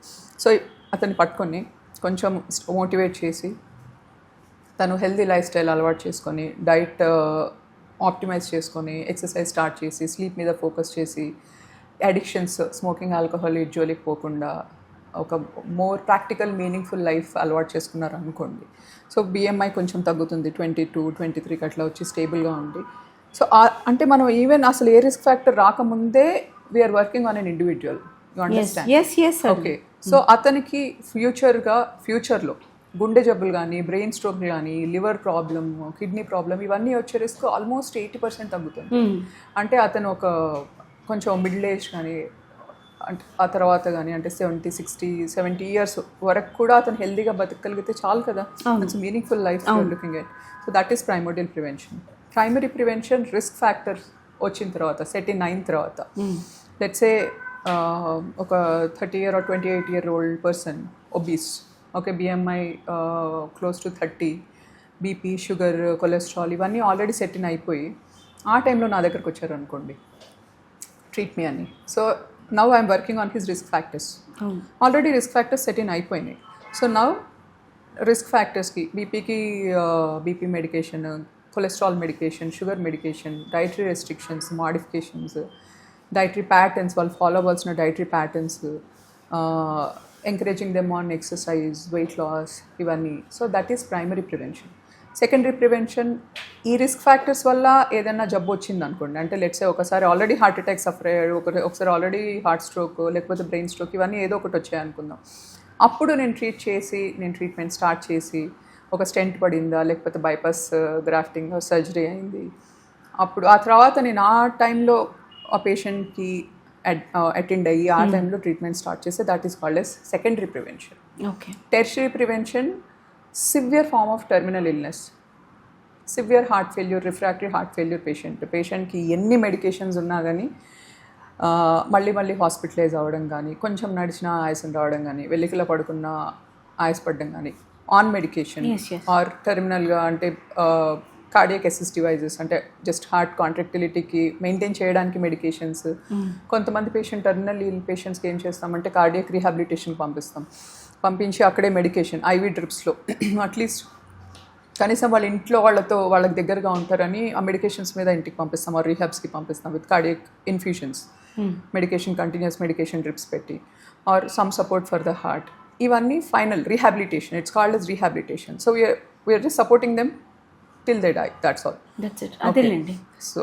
సో అతన్ని పట్టుకొని కొంచెం మోటివేట్ చేసి తను హెల్తీ లైఫ్ స్టైల్ అలవాటు చేసుకొని డైట్ ఆప్టిమైజ్ చేసుకొని ఎక్సర్సైజ్ స్టార్ట్ చేసి స్లీప్ మీద ఫోకస్ చేసి అడిక్షన్స్, స్మోకింగ్, ఆల్కహాల్ జోలికి పోకుండా ఒక మోర్ ప్రాక్టికల్ మీనింగ్ఫుల్ లైఫ్ అలవాటు చేసుకున్నారు అనుకోండి. సో బిఎంఐ కొంచెం తగ్గుతుంది, 22-23కి అట్లా వచ్చి స్టేబుల్గా ఉంది. సో అంటే మనం ఈవెన్ అసలు ఏ రిస్క్ ఫ్యాక్టర్ రాకముందే we're working on an individual. You understand? Okay. So అతనికి ఫ్యూచర్లో గుండె జబ్బులు కానీ, బ్రెయిన్ స్ట్రోక్ కానీ, లివర్ ప్రాబ్లమ్, కిడ్నీ ప్రాబ్లమ్ ఇవన్నీ వచ్చే రిస్క్ ఆల్మోస్ట్ 80% తగ్గుతుంది. అంటే అతను ఒక కొంచెం మిడిల్ ఏజ్ కానీ అంటే ఆ తర్వాత కానీ అంటే 70 ఇయర్స్ వరకు కూడా అతను హెల్దీగా బతకగలిగితే చాలు కదా. It's meaningful life looking at. So that is primordial prevention. Primary prevention risk factors వచ్చిన తర్వాత, సెటిల్ అయిన తర్వాత, లెట్సే ఒక 30 or 28-year-old person obese, okay, BMI close to 30, BP, sugar, cholesterol ఇవన్నీ ఆల్రెడీ సెటిల్ అయిపోయి ఆ టైంలో నా దగ్గరకు వచ్చారు అనుకోండి, ట్రీట్ మీ అని. So now I'm working on his risk factors. Already risk factors settle అయిపోయినాయి. సో నవ్ రిస్క్ ఫ్యాక్టర్స్కి BP medication, cholesterol medication, sugar medication, dietary restrictions, modifications, dietary patterns, వాళ్ళు ఫాలో అవ్వాల్సిన dietary patterns, encouraging them on exercise, weight loss ఇవన్నీ. So that is primary prevention. Secondary prevention, ఈ రిస్క్ ఫ్యాక్టర్స్ వల్ల ఏదైనా జబ్బు వచ్చింది అనుకోండి, అంటే లెట్సే ఒకసారి ఆల్రెడీ హార్ట్ అటాక్ సఫర్ అయ్యాడు, ఒకసారి ఆల్రెడీ హార్ట్ స్ట్రోక్ లేకపోతే బ్రెయిన్ స్ట్రోక్ ఇవన్నీ ఏదో ఒకటి వచ్చాయి అనుకుందాం. అప్పుడు నేను ట్రీట్మెంట్ స్టార్ట్ చేసి ఒక స్టెంట్ పడిందా లేకపోతే బైపాస్ గ్రాఫ్టింగ్ సర్జరీ అయింది, అప్పుడు ఆ తర్వాత నేను ఆ టైంలో ఆ పేషెంట్కి అటెండ్ అయ్యి ఆ టైంలో ట్రీట్మెంట్ స్టార్ట్ చేస్తే that is called as secondary prevention. Okay. Tertiary prevention, severe form of terminal illness, severe heart failure, refractory heart failure పేషెంట్కి ఎన్ని మెడికేషన్స్ ఉన్నా కానీ మళ్ళీ హాస్పిటలైజ్ అవ్వడం కానీ, కొంచెం నడిచిన ఆయాసం రావడం కానీ, వెల్లికిలో పడుకున్న ఆయాసపడడం కానీ, ఆన్ మెడికేషన్ ఆర్ టెర్మినల్గా అంటే కార్డియక్ అసిస్ట్ డివైజెస్ అంటే జస్ట్ హార్ట్ కాంట్రాక్టిలిటీకి మెయింటైన్ చేయడానికి మెడికేషన్స్. కొంతమంది టెర్మినల్ పేషెంట్స్కి ఏం చేస్తామంటే కార్డియక్ రీహాబిలిటేషన్ పంపించి అక్కడే మెడికేషన్ ఐవీ డ్రిప్స్లో అట్లీస్ట్ కనీసం వాళ్ళ ఇంట్లో వాళ్ళకి దగ్గరగా ఉంటారని ఆ మెడికేషన్స్ మీద ఇంటికి పంపిస్తాం, ఆ రీహాబ్స్కి పంపిస్తాం with cardiac infusions, medication continues medication drips పెట్టి, or some support for the heart. ఇవన్నీ final rehabilitation. It's called as rehabilitation. So we are just supporting them till they die, that's all. That's it. Okay. So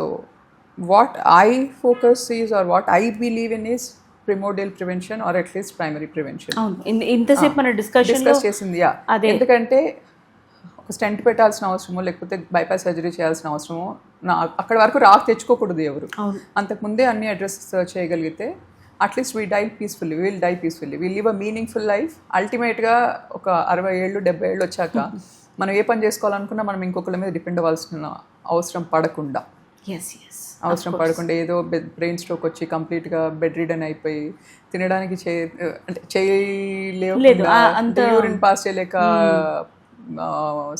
what I focus is or what I believe in is primordial prevention or at least primary prevention. ఇంతసేపు మన డిస్కస్ చేసింది. ఎందుకంటే ఒక స్టెంట్ పెట్టాల్సిన అవసరమో లేకపోతే బైపాస్ సర్జరీ చేయాల్సిన అవసరమో అక్కడ వరకు తెచ్చుకోకూడదు ఎవరు. అంతకుముందే అన్ని అడ్రస్ చేయగలిగితే at least we die peacefully, we live a meaningful life. అల్టిమేట్గా ఒక 60 ఏళ్ళు 70 ఏళ్ళు వచ్చాక మనం ఏ పని చేసుకోవాలనుకున్నా మనం ఇంకొకరి మీద డిపెండ్ అవ్వాల్సిన అవసరం పడకుండా ఏదో బ్రెయిన్ స్ట్రోక్ వచ్చి కంప్లీట్గా బెడ్ రిడన్ అయిపోయి తినడానికి యూరిన్ పాస్ చేయలేక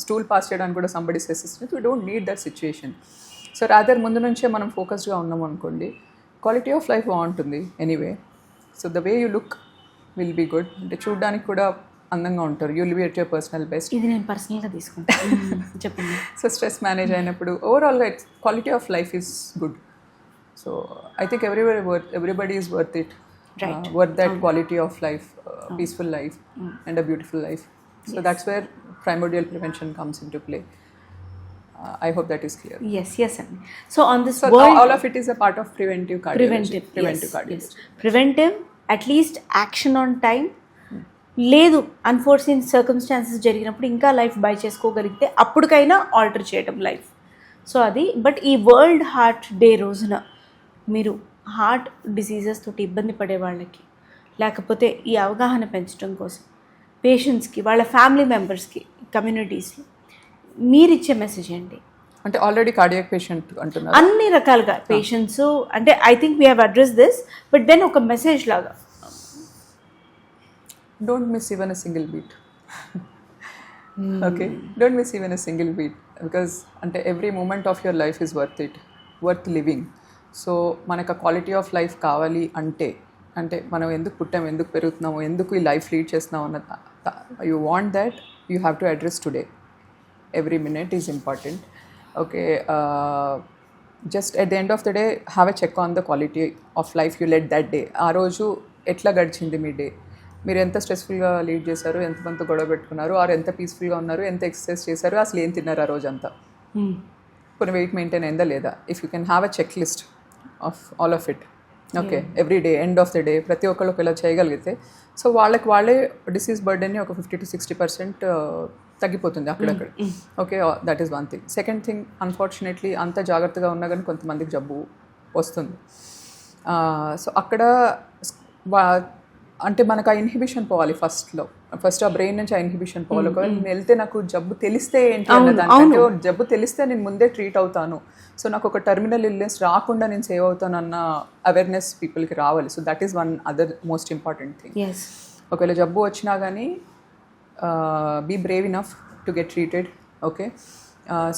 స్టూల్ పాస్ చేయడానికి కూడా somebody assistance. We don't need that situation. So rather ముందు నుంచే మనం ఫోకస్డ్గా ఉన్నాం అనుకోండి, క్వాలిటీ ఆఫ్ లైఫ్ బాగుంటుంది anyway. So the way you look will be good. అంటే చూడడానికి కూడా అందంగా ఉంటారు. You live at your personal best. ఇది నేను పర్సనల్గా తీసుకుంటాను. చెప్పండి. సో స్ట్రెస్ మేనేజ్ అయినప్పుడు ఓవరాల్గా quality of life is good. So I think everybody is worth it, worth that quality of life, peaceful life and a beautiful life. So that's where primordial prevention comes into play. I hope that is clear. Yes and so on this world, all of it is a part of preventive cardiology. Yes. Preventive, at least action on time. లేదు అన్ఫోర్సిన్ సర్కమ్స్టాన్సెస్ జరిగినప్పుడు ఇంకా లైఫ్ బై చేసుకోగలిగితే అప్పటికైనా ఆల్టర్ చేయడం లైఫ్. సో అది. బట్ ఈ వరల్డ్ హార్ట్ డే రోజున మీరు హార్ట్ డిసీజెస్ తోటి ఇబ్బంది పడే వాళ్ళకి, లేకపోతే ఈ అవగాహన పెంచడం కోసం పేషెంట్స్కి, వాళ్ళ ఫ్యామిలీ మెంబర్స్కి, కమ్యూనిటీస్లో మీరు ఇచ్చే మెసేజ్ ఏంటి? అంటే ఆల్రెడీ కార్డియాక్ పేషెంట్ అంటున్నారు, అన్ని రకాలుగా పేషెంట్స్, అంటే I think we have address this, but then ఒక మెసేజ్ లాగా. Don't miss even a single beat. Okay? Don't miss even a single beat. Because every moment of your life is worth it. Worth living. So, మనకు క్వాలిటీ ఆఫ్ లైఫ్ కావాలి అంటే మనం ఎందుకు పుట్టాము, ఎందుకు పెరుగుతున్నాము, ఎందుకు ఈ లైఫ్ లీడ్ చేస్తున్నాము అన్న you want that, you have to address today. Every minute is important. Okay, just at the end of the day have a check on the quality of life you let that day. ఆ రోజు ఎట్లా గడిచింది మీ డే, మీరు ఎంత స్ట్రెస్ఫుల్గా లీడ్ చేశారు, ఎంతమంది గొడవ పెట్టుకున్నారు, ఆర్ ఎంత పీస్ఫుల్గా ఉన్నారు, ఎంత ఎక్సర్సైజ్ చేశారు, అసలు ఏం తిన్నారు ఆ రోజంతా, కొన్ని వెయిట్ మెయింటైన్ అయిందా లేదా. If you can have a check list of all of it, okay, every day end of the day ప్రతి ఒక్కళ్ళు ఇలా చేయగలిగితే, సో వాళ్ళే డిసీజ్ బర్డెన్ని ఒక 50 to 60% తగ్గిపోతుంది అక్కడక్కడ. Okay, that is one thing. Second thing, unfortunately అంత జాగ్రత్తగా ఉన్నా కానీ కొంతమందికి జబ్బు వస్తుంది. సో అక్కడ అంటే మనకు ఆ ఇన్హిబిషన్ పోవాలి ఫస్ట్ ఆ బ్రెయిన్ నుంచి ఆ ఇన్హిబిషన్ పోవాలి. ఒకవేళ నేను వెళ్తే నాకు జబ్బు తెలిస్తే ఏంటి అన్నదానికంటే జబ్బు తెలిస్తే నేను ముందే ట్రీట్ అవుతాను, సో నాకు ఒక టర్మినల్ ఇల్నెస్ రాకుండా నేను సేవ్ అవుతాను అన్న అవేర్నెస్ పీపుల్కి రావాలి. So that is one other most important thing. ఒకవేళ జబ్బు వచ్చినా కానీ be brave enough to get treated. Okay,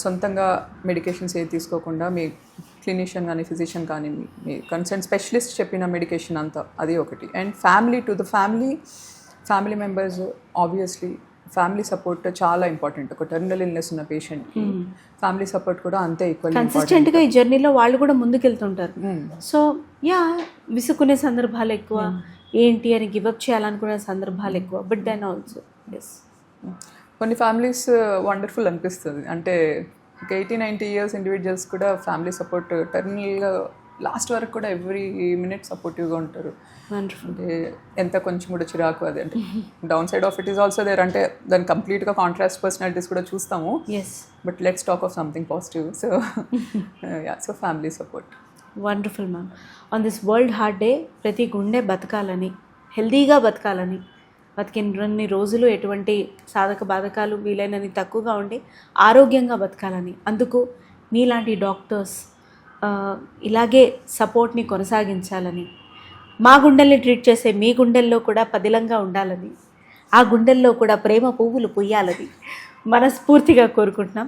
సొంతంగా మెడికేషన్స్ ఏది తీసుకోకుండా మీ క్లినిషియన్ కానీ ఫిజిషియన్ కానీ మీ కన్సర్న్ స్పెషలిస్ట్ చెప్పిన మెడికేషన్ అంతా అది ఒకటి. And family members obviously family support చాలా ఇంపార్టెంట్. ఒక టర్మినల్ ఇల్నెస్ ఉన్న పేషెంట్కి ఫ్యామిలీ సపోర్ట్ కూడా అంతే ఈక్వల్ కన్సిస్టెంట్గా ఈ జర్నీలో వాళ్ళు కూడా ముందుకెళ్తుంటారు. సో విసుకునే సందర్భాలు ఎక్కువ, ఏంటి అని గివప్ చేయాలనుకునే సందర్భాలు ఎక్కువ. బట్ దెన్ ఆల్సో కొన్ని ఫ్యామిలీస్ వండర్ఫుల్ అనిపిస్తుంది. అంటే ఒక 80-90 years ఇండివిజువల్స్ కూడా ఫ్యామిలీ సపోర్ట్ టర్మినల్గా లాస్ట్ వరకు కూడా ఎవ్రీ మినిట్ సపోర్టివ్గా ఉంటారు. అంటే ఎంత కొంచెం కూడా చిరాకు అది, అంటే downside of it is also there. అంటే దాని కంప్లీట్గా కాంట్రాస్ట్ పర్సనాలిటీస్ కూడా చూస్తాము. But let's talk of something positive. So family support wonderful ma'am. On this world heart day ప్రతి గుండె బతకాలని, హెల్దీగా బతకాలని, బతికినన్ని రోజులు ఎటువంటి సాధక బాధకాలు వీలైనని తక్కువగా ఉండి ఆరోగ్యంగా బతకాలని, అందుకు మీలాంటి డాక్టర్స్ ఇలాగే సపోర్ట్ని కొనసాగించాలని, మా గుండెల్ని ట్రీట్ చేసే మీ గుండెల్లో కూడా పదిలంగా ఉండాలని, ఆ గుండెల్లో కూడా ప్రేమ పువ్వులు పుయ్యాలని మనస్ఫూర్తిగా కోరుకుంటున్నాం.